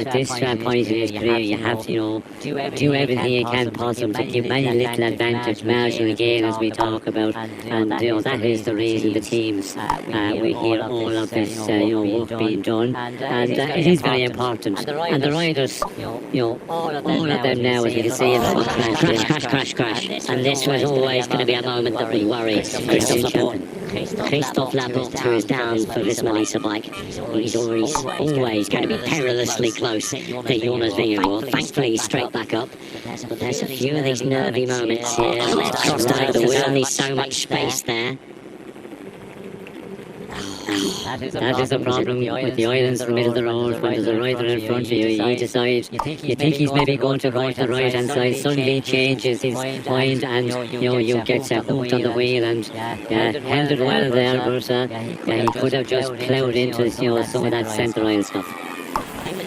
At this point in his career, you have to, do everything you can possible to give many little advantage, marginal gain, as we talk about, and that is the reason the teams we hear all of this work being done, and it is very important. And the riders, all of them now, as we can see, crash, and this was always going to be a moment that would worry Christophe Laporte, who is down for this Melissa bike. He's always going to be perilously close to Jonas Vingegaard. Thankfully, he's straight back up. But there's a few of these nervy moments here. Crossed over the wheel, only so much space there. That is the problem with the islands in the middle of the road. When there's a rider in front of you, you decide, you think he's maybe going to go to the right hand side, suddenly he changes his mind, and you get hooked on the wheel, and held it well there, but he could have just ploughed into some of that centre aisle stuff.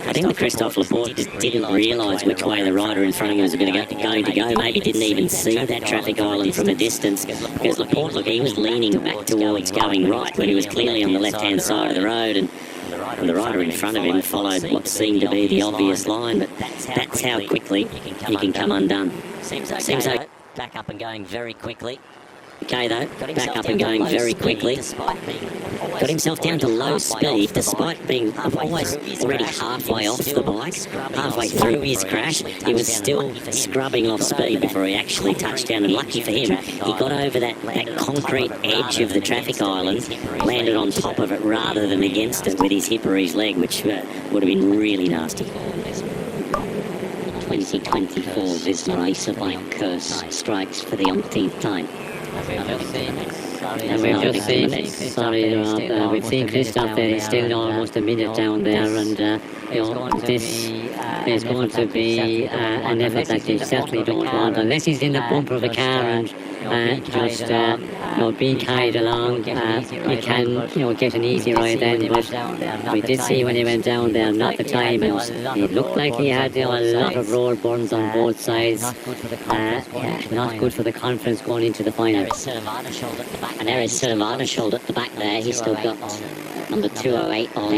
I think that Christophe Laporte just didn't realise which way the rider in front of him was going to go. Maybe didn't even see that traffic island from a distance, because Laporte, he was leaning back towards going right, but he was clearly on the left-hand side of the road, and the rider in front of him followed what seemed to be the obvious line, but that's how quickly he can come undone. Seems like back up and going very quickly. Okay though, back up and going very quickly. Got himself down to low speed despite being almost already halfway off the bike, halfway through his crash. He was still scrubbing off speed before he actually touched down, and lucky for him, he got over that concrete edge of the traffic island, landed on top of it rather than against it with his hip or his leg, which would have been really nasty. 2024 Visma Racer bike curse strikes for the umpteenth time. And we've just seen, we've seen Christophe there. He's still almost a minute down there, and this is going to be an effort that you certainly don't want, unless he's in the bumper of a car and just being carried along. You can get an easy ride then, but we did see when he went down there, not the time, and it looked like he had a lot of roll burns on both sides. Not good for the confidence going into the final. And there is Silvana shoulder at the back there. He's still got number 208 on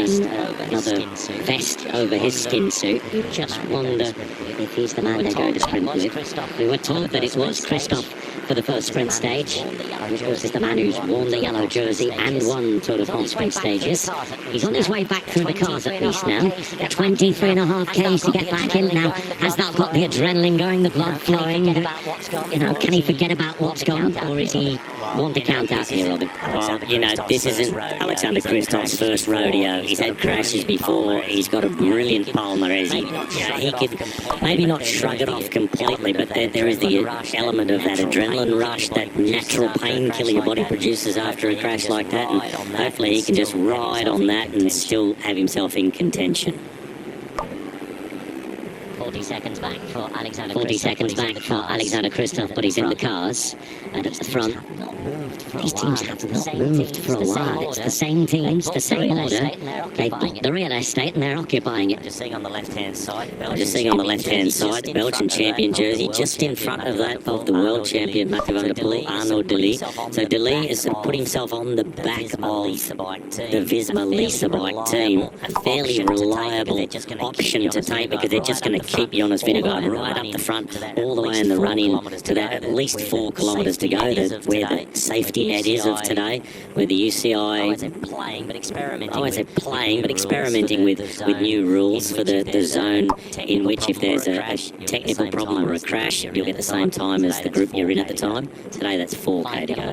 another vest over his skin suit. You just wonder if he's the man they're going to sprint with. We were told that it was Christophe for the first sprint stage, which of course is the man who's worn the yellow jersey and won Tour de France sprint stages. He's on his way back through the cars at least now. 23.5 k's to get back in now. Has that got the adrenaline going, the blood flowing? Can he forget about what's gone, or is he want to count out here, Robin? Well, this isn't Alexander Christophe's first rodeo. He's had crashes before. He's got a brilliant palmarès. He could maybe not shrug it off completely, but there is the element of that adrenaline rush, that natural painkiller your body produces after a crash like that, and hopefully he can just ride on that and still have himself in contention. 40 seconds back for Alexander Christophe, but he's in the cars, and at the front, these teams have not moved for a while. It's the same teams, the same order. They've bought the real estate and they're occupying it. Just seeing on the left-hand side, the Belgian champion jersey, just in front of that of the world champion Mathieu van der Poel, Arnaud Delis. So Delis has put himself on the back of the Visma Lisa bike team, a fairly reliable option to take, because they're just going to keep Jonas Vingegaard right up the front, all the way in the run-in to that at least 4 kilometres to go, where the safety net is of today, where the UCI... I would say playing, but experimenting with new rules for the zone in which if there's a technical problem or a crash, you'll get the same time as the group you're in at the time. Today that's 4k to go.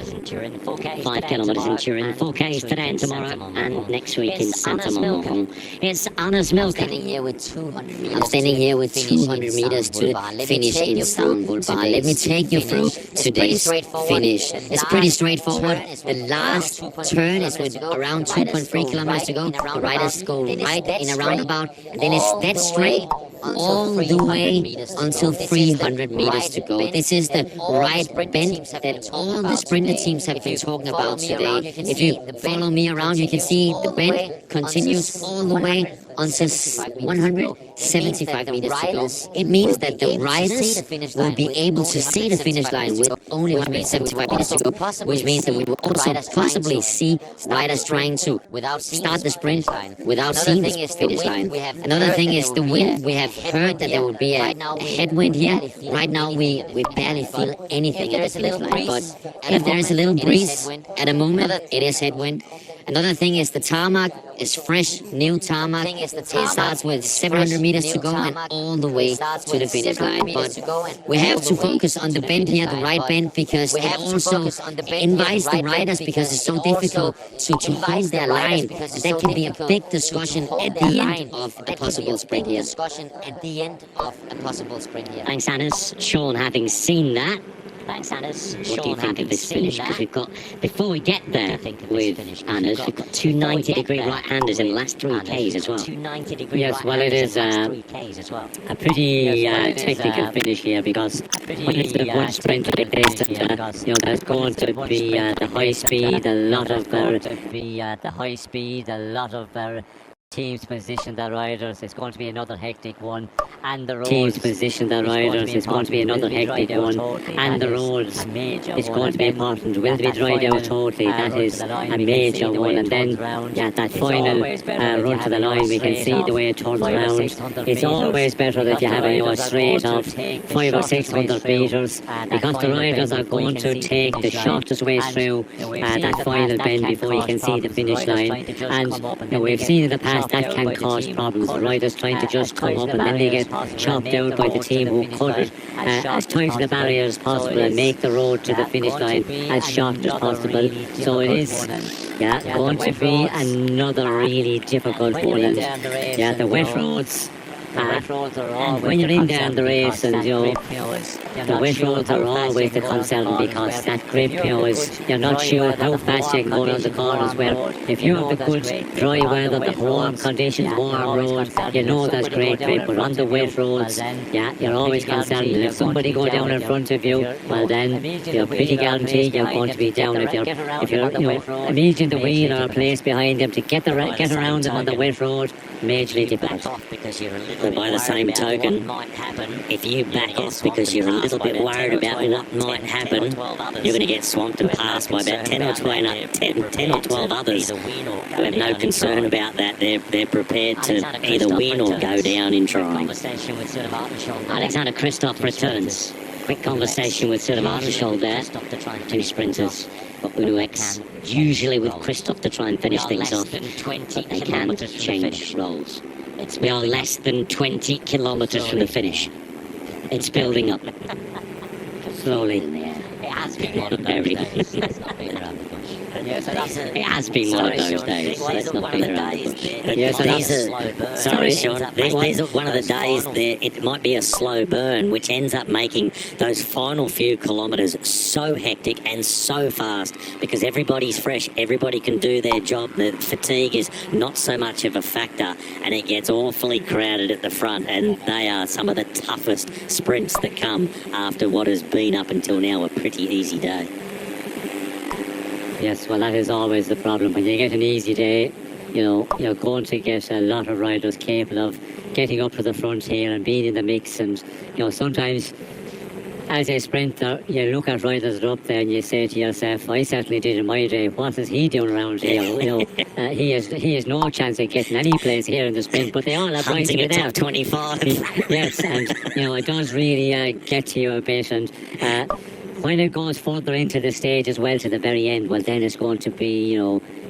5 kilometres in Turin, 4k's today and tomorrow, and next week in Santa Monica. It's Anna's Milk. I'm standing here with 200 meters to finish in Istanbul Bar. Let me take you through today's finish. It's pretty straightforward. The last turn is with around 2.3 kilometers to go. The riders go right in a roundabout, and then it's dead straight all the way until 300 meters to go. This is the right bend that all the sprinter teams have been talking about today. If you follow me around, you can see the bend continues all the way until 175 meters to go. It means that the riders will be able to see the finish line with only 175 meters to go, which means that we will also possibly see riders trying to start the sprint without seeing the finish line. Another thing is the wind. We have heard that there will be a headwind here. Right now we barely feel anything at the finish line, but if there is a little breeze at a moment, it is headwind. Another thing is the tarmac is fresh, new tarmac. It starts with 700 meters to go and all the way to the finish line. But we have to focus on the bend here, the right bend, because it also invites the riders, because it's so difficult to hold their line. That can be a big discussion at the end of a possible sprint here. Thanks, Anders. Sean, having seen that, what do you think of this finish? Because we've got, before we get there with Anders, we've got two 90-degree right-handers in the last 3 Ks as well. Yes, well, it is a pretty technical finish here, because when it's a one sprint like this, there's going to be the high speed, a lot of teams position their riders. It's going to be another hectic one, and the roads. Teams position their riders. It's going to be another hectic one, and the roads. It's going to be important. Will be dried out totally. That is a major one, and then that final run to the line. We can see the way it turns around. It's always better if you have a straight of 500 or 600 meters, because the riders are going to take the shortest way through that final bend before you can see the finish line. And we've seen in the past that can cause problems. The riders trying to just come up, and then they get chopped out by the team who cut it as tight to the barrier as possible and make the road to the finish line as short as possible. So it is going to be another really difficult one. And the wet roads. And when you're in there in the race, and the wet roads are always the concern, because that grip, is you're not sure how fast you can go around the corners. Where if you have the good dry weather, the warm conditions, warm road, there's great grip. But on the wet roads, you're always concerned. And if somebody go down in front of you, well then you're pretty guaranteed you're going to be down. If you're immediately the wheel or a place behind them to get around them on the wet road, majorly difficult. But by the same token, if you back off because you're a little bit worried about what might happen, you're going to get swamped and passed by about 10 or 12 others who have no concern about that. They're prepared to either win or go down in trying. Alexander Kristoff returns. Quick conversation with Sir Arnold there. Two sprinters. But Uno X usually with Kristoff to try and finish things off. But they can change roles. We are less than 20 kilometres from the finish. It's building up. Slowly. It has been one of those days. It has been one of those days. Let's not beat around the bush. Sorry, Sean. These are one of the days it might be a slow burn, which ends up making those final few kilometres so hectic and so fast, because everybody's fresh, everybody can do their job. The fatigue is not so much of a factor, and it gets awfully crowded at the front, and they are some of the toughest sprints that come after what has been up until now a pretty easy day. Yes, well, that is always the problem. When you get an easy day, you're going to get a lot of riders capable of getting up to the front here and being in the mix. And, sometimes as a sprinter, you look at riders that are up there and you say to yourself, I certainly did in my day. What is he doing around here? He has no chance of getting any place here in the sprint, but they all have right to get out. 25. Yes, and, it does really get to you a bit. And when it goes further into the stage as well to the very end, well, then it's going to be,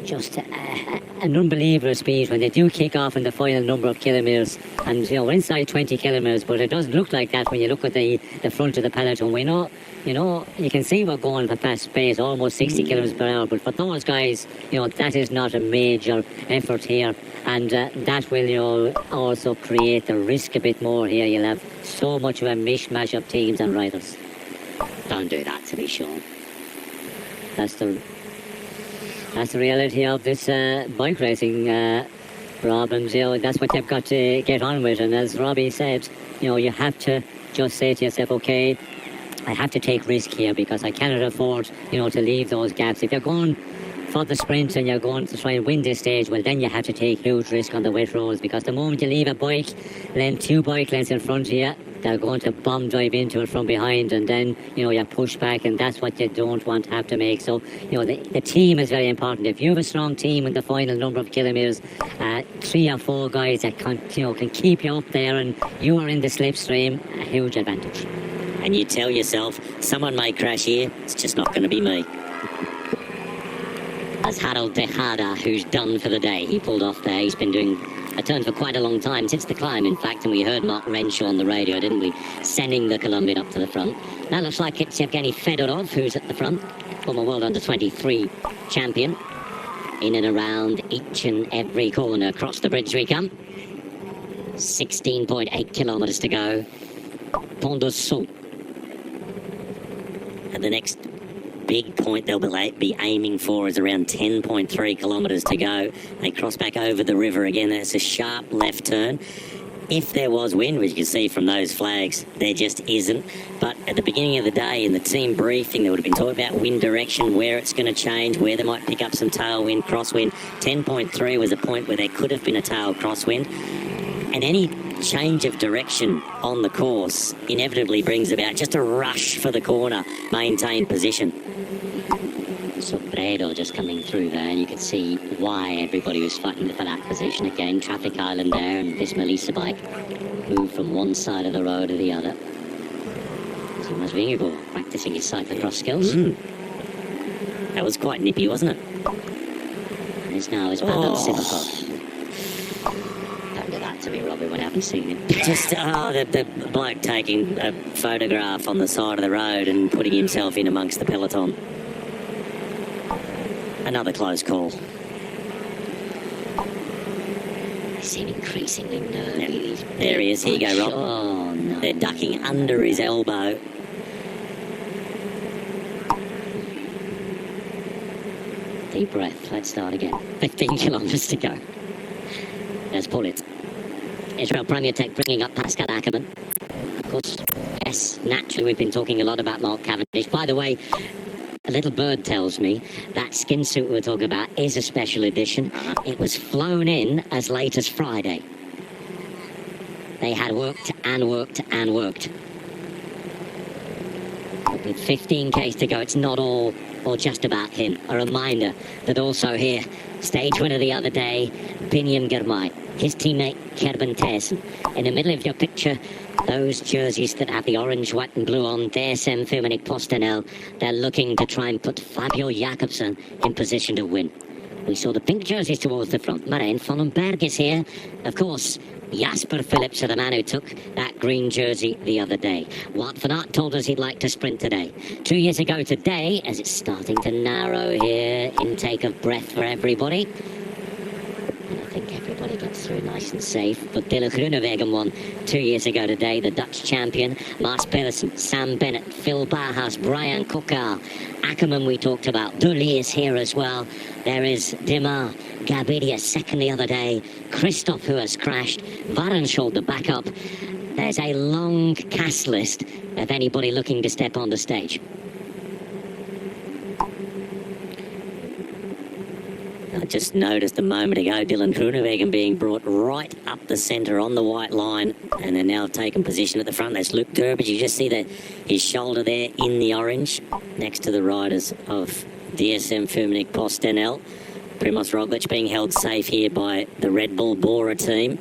just an unbelievable speed when they do kick off in the final number of kilometres. And, we're inside 20 kilometres, but it doesn't look like that when you look at the front of the peloton. We know, you can see we're going at a fast pace, almost 60 kilometres per hour. But for those guys, that is not a major effort here. And that will, also create the risk a bit more here. You'll have so much of a mishmash of teams and riders. Don't do that, to be sure. That's the reality of this bike racing, Rob, and that's what you've got to get on with. And as Robbie said, you have to just say to yourself, okay, I have to take risk here because I cannot afford, to leave those gaps. If you're going for the sprint and you're going to try and win this stage, well, then you have to take huge risk on the wet roads, because the moment you leave a bike lane, 2 bike lanes in front of you, they're going to bomb drive into it from behind, and then, you know, you push back, and that's what you don't want to have to make. So, you know, the team is very important. If you have a strong team in the final number of kilometres, 3 or 4 guys that can keep you up there, and you are in the slipstream, a huge advantage. And you tell yourself, someone may crash here, it's just not going to be me. As Harold Tejada, who's done for the day, he pulled off there. He's been doing a turn for quite a long time, since the climb, in fact, and we heard Mark Renshaw on the radio, didn't we, sending the Colombian up to the front. Now looks like it's Yevgeny Fedorov who's at the front, former World Under-23 champion. In and around each and every corner. Across the bridge we come. 16.8 kilometres to go. Pont de Sceaux. And the next big point they'll be aiming for is around 10.3 kilometres to go. They cross back over the river again. That's a sharp left turn. If there was wind, which you can see from those flags, there just isn't. But at the beginning of the day, in the team briefing, they would have been talking about wind direction, where it's going to change, where they might pick up some tailwind, crosswind. 10.3 was a point where there could have been a tail crosswind. And any change of direction on the course inevitably brings about just a rush for the corner, maintain position. Sobredo just coming through there, and you could see why everybody was fighting for that position again. Traffic island there, and this Melissa bike moved from one side of the road to the other. Thomas Vingegaard practicing his cyclocross skills. That was quite nippy, wasn't it? And it's now his Pavel Sivakov. Don't do that to me, Robbie, when I haven't seen him. Just the bloke taking a photograph on the side of the road and putting himself in amongst the peloton. Another close call. They seem increasingly nervy. Yeah. There he is. Here you go, Rob. Oh, no. They're ducking under his elbow. Deep breath. Let's start again. 15 kilometres to go. Let's pull it. Israel Premier Tech bringing up Pascal Ackermann. Of course, yes, naturally we've been talking a lot about Mark Cavendish. By the way, a little bird tells me that skin suit we're talking about is a special edition. It was flown in as late as Friday. They had worked and worked and worked. But with 15Ks to go, it's not all or just about him. A reminder that also here, stage winner the other day, Biniam Girmay, his teammate Kerben Thijssen. In the middle of your picture, those jerseys that have the orange, white and blue on, DSM Firmenich PostNL, they're looking to try and put Fabio Jakobsen in position to win. We saw the pink jerseys towards the front. Marijn van den Berg is here. Of course, Jasper Philipsen, the man who took that green jersey the other day. Wout van Aert told us he'd like to sprint today. 2 years ago today, as it's starting to narrow here, intake of breath for everybody. And I think everybody gets through nice and safe. But Dylan Groenewegen won 2 years ago today, the Dutch champion. Mars Pedersen, Sam Bennett, Phil Barhaus, Brian Kokar, Ackermann we talked about. Dully is here as well. There is Dimar, Gaviria second the other day. Christoph, who has crashed. Varenshold, the backup. There's a long cast list of anybody looking to step on the stage. I just noticed a moment ago Dylan Groenewegen being brought right up the centre on the white line, and they're now taking position at the front. That's Luke Durbridge. You just see his shoulder there in the orange next to the riders of DSM Firmenich PostNL. Primoz Roglic being held safe here by the Red Bull Bora team.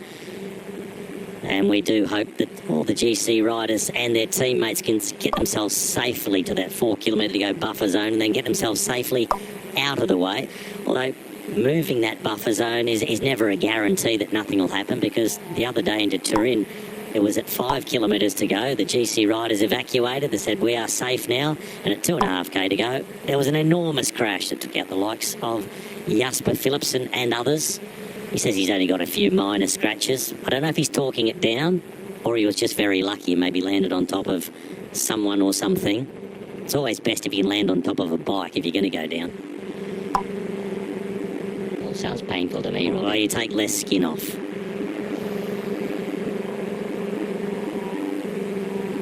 And we do hope that all the GC riders and their teammates can get themselves safely to that 4 kilometre to go buffer zone and then get themselves safely out of the way. Although moving that buffer zone is never a guarantee that nothing will happen, because the other day into Turin, it was at 5 kilometres to go. The GC riders evacuated. They said, we are safe now. And at 2.5k to go, there was an enormous crash that took out the likes of Jasper Philipsen and others. He says he's only got a few minor scratches. I don't know if he's talking it down or he was just very lucky and maybe landed on top of someone or something. It's always best if you can land on top of a bike if you're going to go down. All sounds painful to me, Robbie. Well, you take less skin off.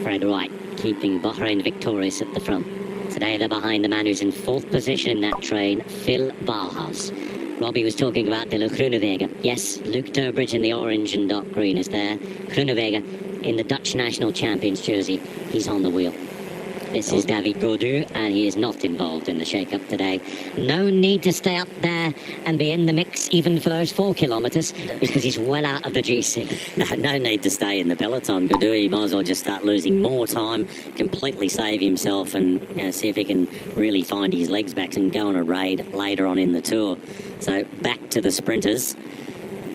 Fred Wright keeping Bahrain victorious at the front. It's Today they're behind the man who's in 4th position in that train, Phil Bauhaus. Robbie was talking about De La Groenewegen. Yes, Luke Durbridge in the orange and dark green is there. Groenewegen in the Dutch national champions jersey. He's on the wheel. This is David Gaudu, and he is not involved in the shake-up today. No need to stay up there and be in the mix even for those 4 kilometres, because he's well out of the GC. No need to stay in the peloton, Gaudu. He might as well just start losing more time, completely save himself, and see if he can really find his legs back and go on a raid later on in the Tour. So back to the sprinters.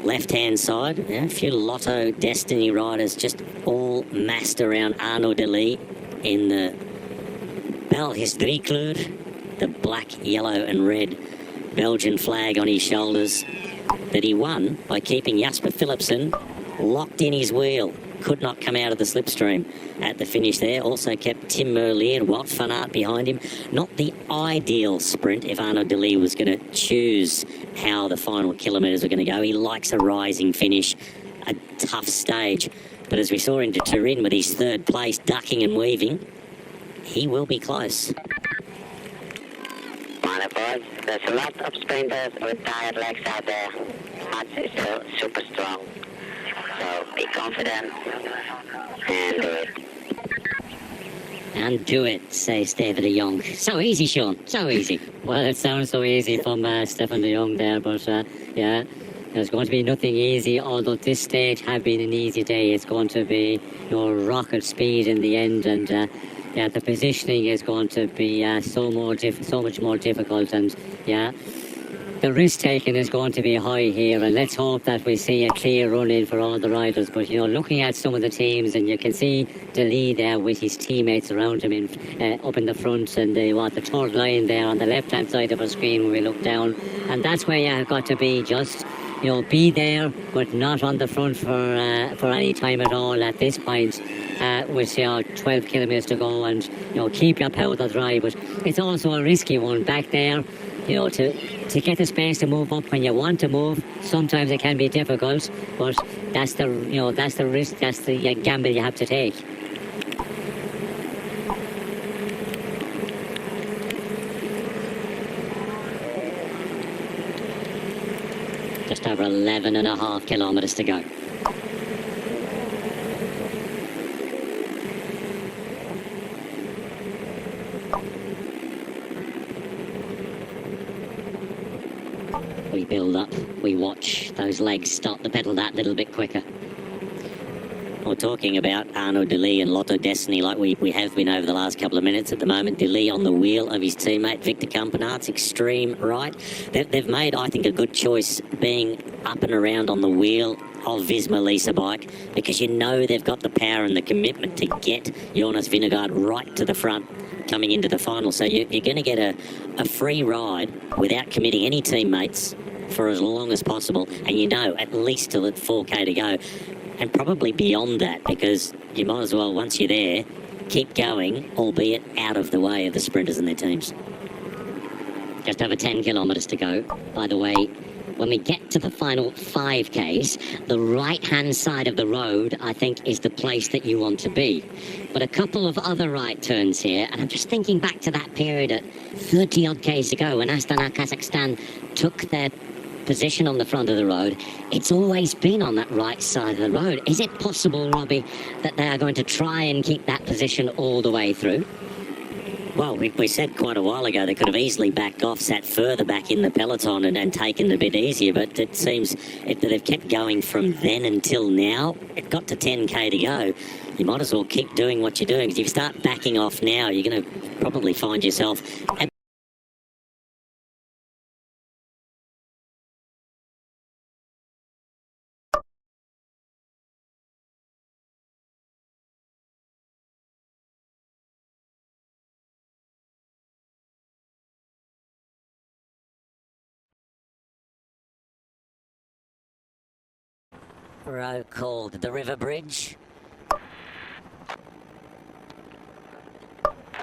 Left-hand side, a few Lotto Destiny riders just all massed around Arnaud Delis in the Belgische the black, yellow and red Belgian flag on his shoulders, that he won by keeping Jasper Philipsen locked in his wheel. Could not come out of the slipstream at the finish there. Also kept Tim Merlier and Wout van Aert behind him. Not the ideal sprint if Arnaud Delis was going to choose how the final kilometres were going to go. He likes a rising finish, a tough stage. But as we saw into Turin with his 3rd place, ducking and weaving, he will be close. There's a lot of sprinters with tired legs out there. Mats is still super strong. So be confident and do it. And do it, says David de Jong. So easy, Sean, so easy. Well, it sounds so easy from Stefan de Jong there, but yeah, there's going to be nothing easy, although this stage have been an easy day. It's going to be, rocket speed in the end, and yeah, the positioning is going to be so much more difficult, and yeah, the risk taking is going to be high here, and let's hope that we see a clear run in for all the riders. But looking at some of the teams, and you can see Delis there with his teammates around him up in the front, and the 3rd line there on the left hand side of our screen when we look down, and that's where you've got to be. Just be there, but not on the front for any time at all at this point. With 12 kilometres to go, and keep your powder dry. But it's also a risky one back there. To get the space to move up when you want to move. Sometimes it can be difficult, but that's the risk. That's the gamble you have to take. Just over 11.5 kilometres to go. We build up, we watch those legs start to pedal that little bit quicker. We're talking about Arnaud Delis and Lotto Destiny like we have been over the last couple of minutes. At the moment, Delis on the wheel of his teammate Victor Campenaert's extreme right. They've made, I think, a good choice being up and around on the wheel of Visma Lease bike, because they've got the power and the commitment to get Jonas Vingegaard right to the front coming into the final. So you're going to get a free ride without committing any teammates for as long as possible, and at least till at 4k to go, and probably beyond that, because you might as well, once you're there, keep going, albeit out of the way of the sprinters and their teams. Just over 10 kilometres to go. By the way, when we get to the final 5Ks, the right-hand side of the road, I think, is the place that you want to be. But a couple of other right turns here, and I'm just thinking back to that period at 30-odd Ks ago when Astana, Kazakhstan took their position on the front of the road. It's always been on that right side of the road. Is it possible, Robbie, that they are going to try and keep that position all the way through? Well, we said quite a while ago they could have easily backed off, sat further back in the peloton and taken it a bit easier, but it seems that they've kept going from then until now. It got to 10k to go. You might as well keep doing what you're doing, because if you start backing off now, you're going to probably find yourself... Road called the River Bridge. I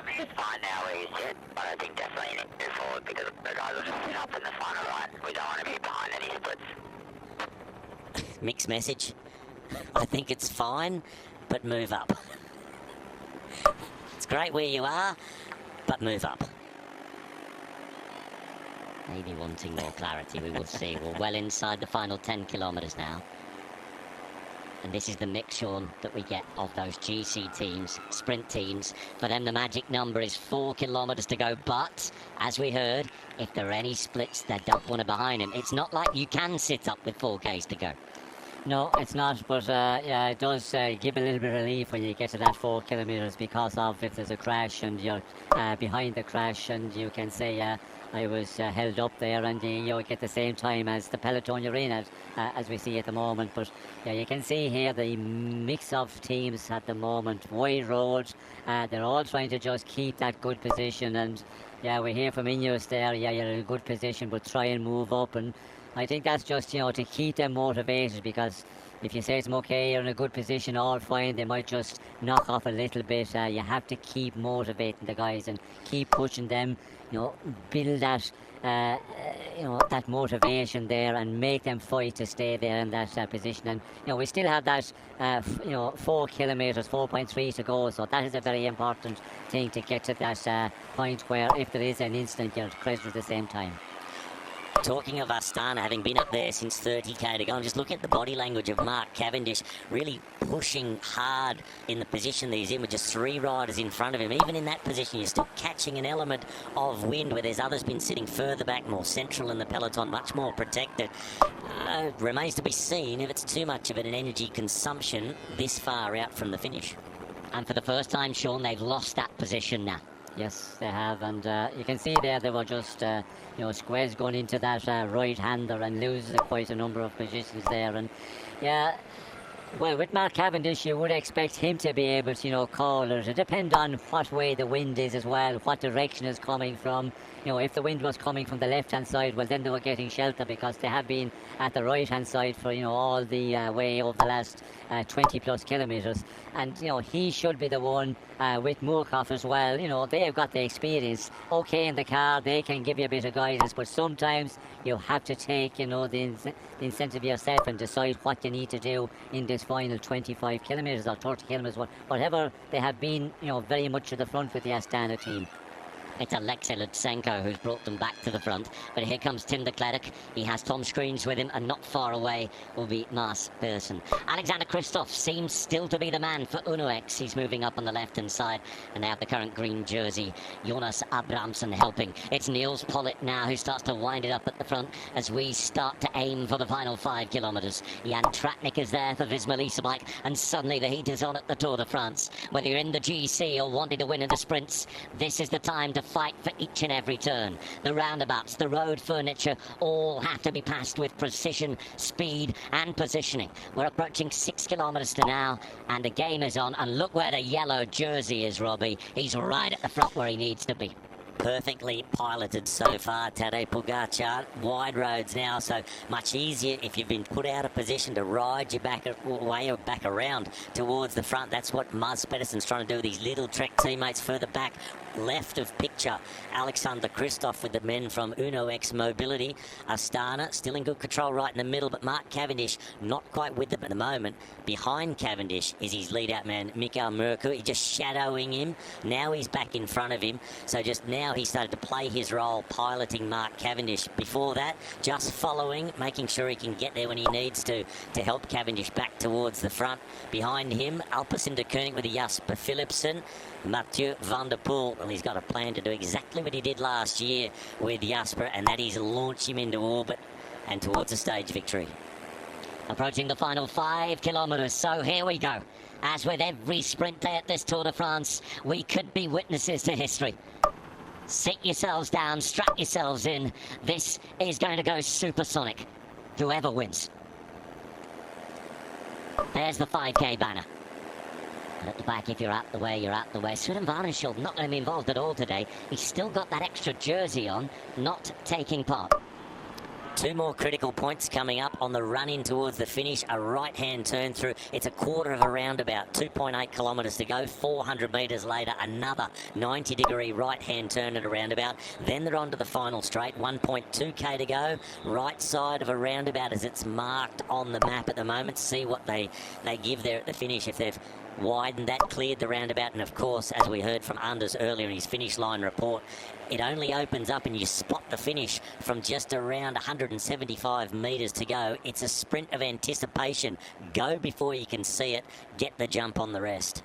mean, it's fine now where you sit, but I think definitely you need to move forward, because the guys will just sit up in the final line. We don't want to be behind any splits. Mixed message. I think it's fine, but move up. It's great where you are, but move up. Maybe wanting more clarity, we will see. We're well inside the final 10 kilometres now. And this is the mix, Sean, that we get of those GC teams, sprint teams. For them, the magic number is 4 kilometres to go. But, as we heard, if there are any splits, they don't want to behind him. It's not like you can sit up with 4Ks to go. No, it's not, but yeah, it does give a little bit of relief when you get to that 4 kilometres, because of if there's a crash and you're behind the crash, and you can say, I was held up there, and you get the same time as the peloton you're in at, as we see at the moment. But yeah, you can see here the mix of teams at the moment, wide road, they're all trying to just keep that good position. And yeah, we hear from Ineos there, yeah, you're in a good position, but try and move up. And I think that's just, to keep them motivated, because if you say to them, okay, you're in a good position, all fine, they might just knock off a little bit. You have to keep motivating the guys and keep pushing them, build that, that motivation there, and make them fight to stay there in that position. And, we still have that, 4 kilometres, 4.3 to go, so that is a very important thing to get to that point where if there is an incident, you're credited at the same time. Talking of Astana having been up there since 30k to go, and just look at the body language of Mark Cavendish, really pushing hard in the position that he's in with just 3 riders in front of him. Even in that position, you're still catching an element of wind where there's others been sitting further back, more central in the peloton, much more protected. Remains to be seen if it's too much of an energy consumption this far out from the finish. And for the first time, Sean, they've lost that position now. Yes, they have, and you can see there they were just, squares going into that right-hander and losing quite a number of positions there. And yeah, well, with Mark Cavendish, you would expect him to be able to, call it. It depends on what way the wind is as well, what direction is coming from. If the wind was coming from the left-hand side, well, then they were getting shelter, because they have been at the right-hand side for, all the way over the last 20-plus kilometres. And, he should be the one with Murkoff as well. They have got the experience. Okay, in the car, they can give you a bit of guidance, but sometimes you have to take, the incentive yourself and decide what you need to do in this final 25 kilometres or 30 kilometres, whatever. They have been, very much at the front with the Astana team. It's Alexei Lutsenko who's brought them back to the front. But here comes Tim de Klerk. He has Tom Screens with him, and not far away will be Mars Persson. Alexander Kristoff seems still to be the man for Uno X. He's moving up on the left-hand side, and they have the current green jersey, Jonas Abrahamsson, helping. It's Niels Pollitt now who starts to wind it up at the front as we start to aim for the final 5 kilometres. Jan Tratnik is there for Visma Lease Bike, and suddenly the heat is on at the Tour de France. Whether you're in the GC or wanting to win in the sprints, this is the time to fight for each and every turn. The roundabouts, the road furniture, all have to be passed with precision, speed and positioning. We're approaching 6 kilometres to now, and the game is on. And look where the yellow jersey is, Robbie. He's right at the front where he needs to be. Perfectly piloted so far, Tadej Pogačar. Wide roads now, so much easier if you've been put out of position to ride your back way or back around towards the front. That's what Mars Pedersen's trying to do. These little Trek teammates further back, left of picture. Alexander Kristoff with the men from Uno X Mobility. Astana still in good control right in the middle, but Mark Cavendish not quite with them at the moment. Behind Cavendish is his lead-out man, Mikael Merkur, just shadowing him. Now he's back in front of him, so just now he started to play his role piloting Mark Cavendish. Before that, just following, making sure he can get there when he needs to help Cavendish back towards the front. Behind him, Alpecin de Koning with Jasper Philipsen. Mathieu van der Poel, well, he's got a plan to do exactly what he did last year with Jasper, and that is launch him into orbit and towards a stage victory. Approaching the final 5 kilometres, so here we go. As with every sprint day at this Tour de France, we could be witnesses to history. Sit yourselves down, strap yourselves in. This is going to go supersonic, whoever wins. There's the 5k banner. And at the back, if you're out the way, you're out the way. Sven Varnenschild not going to be involved at all today. He's still got that extra jersey on, not taking part. Two more critical points coming up on the run in towards the finish. A right-hand turn through. It's a quarter of a roundabout, 2.8 kilometres to go. 400 metres later, another 90-degree right-hand turn at a roundabout. Then they're on to the final straight, 1.2k to go. Right side of a roundabout as it's marked on the map at the moment. See what they give there at the finish. If they've widened that, cleared the roundabout, and of course, as we heard from Anders earlier in his finish line report, it only opens up and you spot the finish from just around 175 metres to go. It's a sprint of anticipation. Go before you can see it. Get the jump on the rest.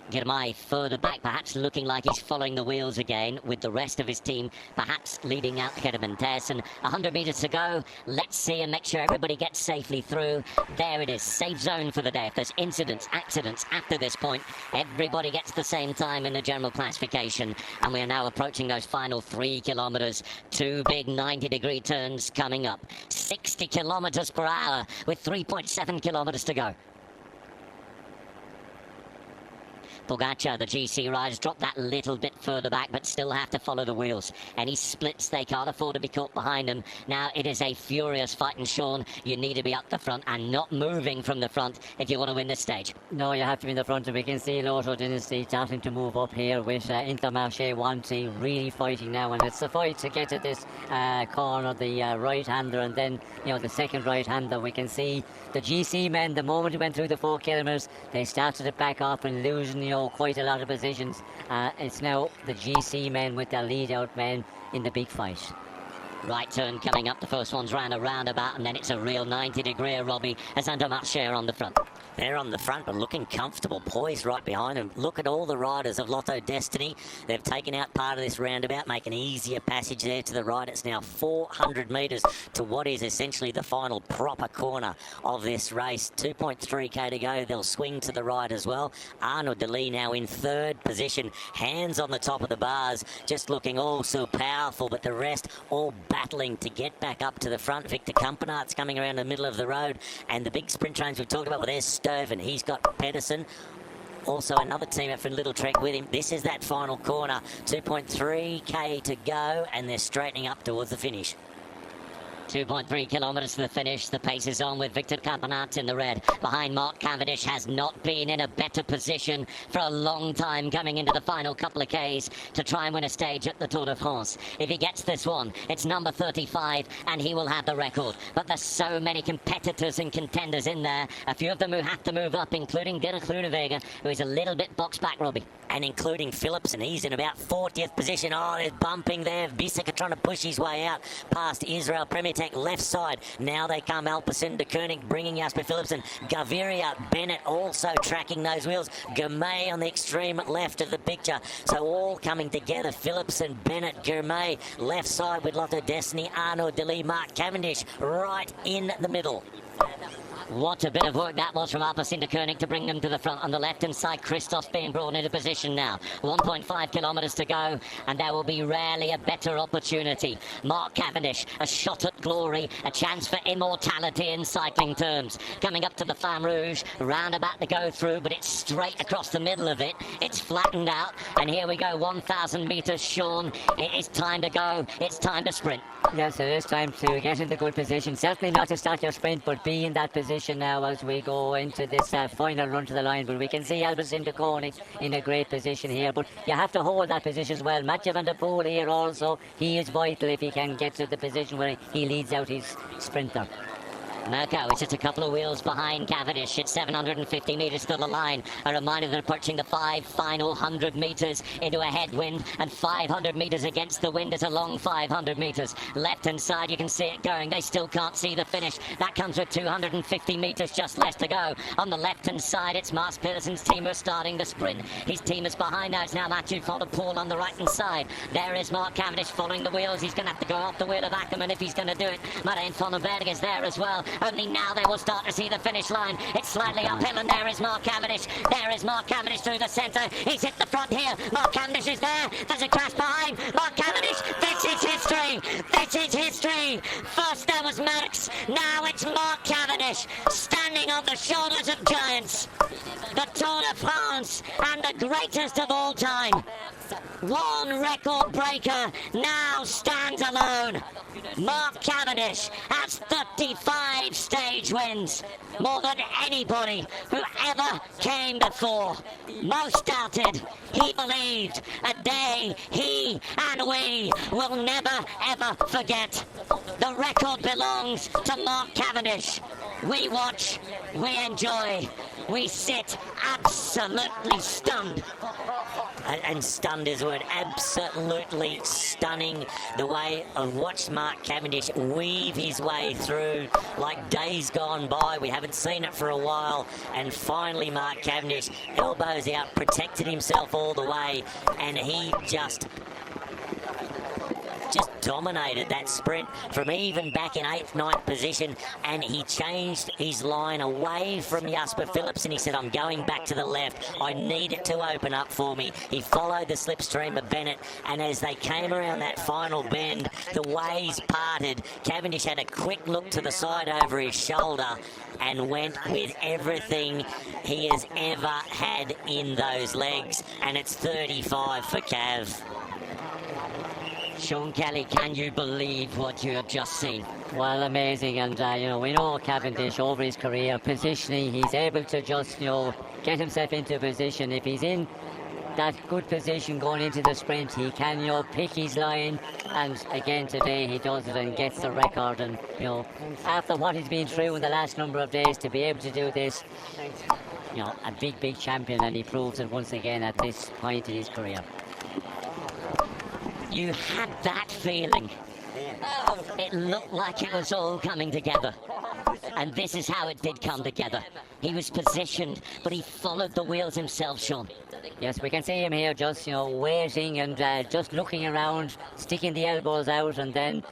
Girmay further back, perhaps looking like he's following the wheels again with the rest of his team, perhaps leading out Cavendish. And 100 metres to go. Let's see and make sure everybody gets safely through. There it is, safe zone for the day. If there's incidents, accidents after this point, everybody gets the same time in the general classification. And we are now approaching those final 3 kilometres. Two big 90-degree turns coming up. 60 kilometres per hour with 3.7 kilometres to go. Pogacar, the GC riders, drop that little bit further back, but still have to follow the wheels. Any splits, they can't afford to be caught behind them. Now it is a furious fight, and Sean, you need to be up the front and not moving from the front if you want to win this stage. No, you have to be in the front, and we can see Lotto Dynasty starting to move up here with Intermarché 1-2 really fighting now, and it's a fight to get to this corner, the right-hander, and then, you know, the second right-hander. We can see the GC men, the moment we went through the 4 kilometres, they started to back off and losing, you know, quite a lot of positions. It's now the GC men with their lead-out men in the big fight. Right turn coming up. The first one's round a roundabout, and then it's a real 90-degree, Robbie, as Intermarché on the front. They're on the front, but looking comfortable, poised right behind them. Look at all the riders of Lotto Destiny. They've taken out part of this roundabout, making easier passage there to the right. It's now 400 metres to what is essentially the final proper corner of this race. 2.3k to go. They'll swing to the right as well. Arnaud Delis now in third position, hands on the top of the bars, just looking all so powerful, but the rest all battling to get back up to the front. Victor Campenaert's coming around the middle of the road, and the big sprint trains we've talked about, well, there's Stoven. He's got Pedersen, also another team up from Little Trek with him. This is that final corner, 2.3k to go, and they're straightening up towards the finish. 2.3 kilometres to the finish. The pace is on with Victor Campenaert in the red. Behind Mark Cavendish, has not been in a better position for a long time coming into the final couple of Ks to try and win a stage at the Tour de France. If he gets this one, it's number 35 and he will have the record. But there's so many competitors and contenders in there. A few of them who have to move up, including Dirk Groenewegen, who is a little bit boxed back, Robbie. And including Philipsen, he's in about 40th position. Oh, there's bumping there. Bisseka trying to push his way out past Israel Premiertech left side. Now they come Alpecin de Koenig bringing Jasper Philipsen. Gaviria, Bennett also tracking those wheels. Gourmet on the extreme left of the picture. So all coming together. Philipsen, Bennett, Gourmet left side with Lotto Destiny, Arnaud Delis, Mark Cavendish right in the middle. What a bit of work that was from Alpecin de Koenig to bring them to the front. On the left-hand side, Christoph's being brought into position now. 1.5 kilometres to go, and there will be rarely a better opportunity. Mark Cavendish, a shot at glory, a chance for immortality in cycling terms. Coming up to the Flamme Rouge, roundabout to go through, but it's straight across the middle of it. It's flattened out, and here we go, 1,000 metres, Sean. It is time to go. It's time to sprint. Yes, it is time to get into good position. Certainly not to start your sprint, but be in that position now as we go into this final run to the line. But we can see Alpecin de Koenig in a great position here, but you have to hold that position as well. Mathieu van der Poel here also, he is vital if he can get to the position where he leads out his sprinter. Mirko is just a couple of wheels behind Cavendish at 750 metres to the line. A reminder they're approaching the final 100 metres into a headwind, and 500 metres against the wind is a long 500 metres. Left-hand side, you can see it going. They still can't see the finish. That comes with 250 metres just left to go. On the left-hand side, it's Mars Pedersen's team who are starting the sprint. His team is behind now. It's now Mathieu van der Poel on the right-hand side. There is Mark Cavendish following the wheels. He's going to have to go off the wheel of Ackermann if he's going to do it. Marijn van den Berg is there as well. Only now they will start to see the finish line. It's slightly uphill, and there is Mark Cavendish. There is Mark Cavendish through the centre. He's hit the front here. Mark Cavendish is there. There's a crash behind. Mark Cavendish. This is history. This is history. First there was Merckx. Now it's Mark Cavendish standing on the shoulders of giants. The Tour de France and the greatest of all time. One record breaker now stands alone. Mark Cavendish has 35 stage wins, more than anybody who ever came before. Most doubted, he believed, a day he and we will never ever forget. The record belongs to Mark Cavendish. We watch, we enjoy, we sit absolutely stunned. And stunned is the word. Absolutely stunning the way I've watched Mark Cavendish weave his way through like days gone by. We haven't seen it for a while, and finally Mark Cavendish, elbows out, protected himself all the way, and he just dominated that sprint from even back in 8th, 9th position, and he changed his line away from Jasper Phillips, and he said, I'm going back to the left. I need it to open up for me. He followed the slipstream of Bennett, and as they came around that final bend, the ways parted. Cavendish had a quick look to the side over his shoulder and went with everything he has ever had in those legs, and it's 35 for Cav. Sean Kelly, can you believe what you have just seen? Well, amazing, and we know Cavendish over his career, positioning, he's able to just, get himself into a position. If he's in that good position going into the sprint, he can, pick his line, and again today he does it and gets the record, and, after what he's been through in the last number of days, to be able to do this, a big champion, and he proves it once again at this point in his career. You had that feeling. It looked like it was all coming together. And this is how it did come together. He was positioned, but he followed the wheels himself, Sean. Yes, we can see him here just, waiting and just looking around, sticking the elbows out, and then,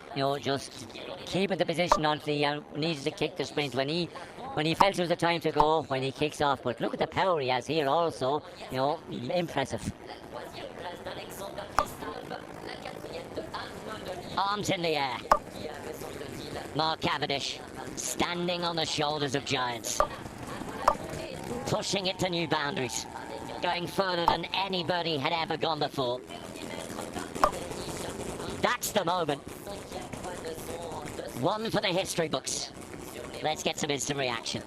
just keeping the position until he needed to kick the sprint when he felt it was the time to go, when he kicks off. But look at the power he has here also, impressive. Arms in the air. Mark Cavendish, standing on the shoulders of giants. Pushing it to new boundaries. Going further than anybody had ever gone before. That's the moment. One for the history books. Let's get some instant reaction.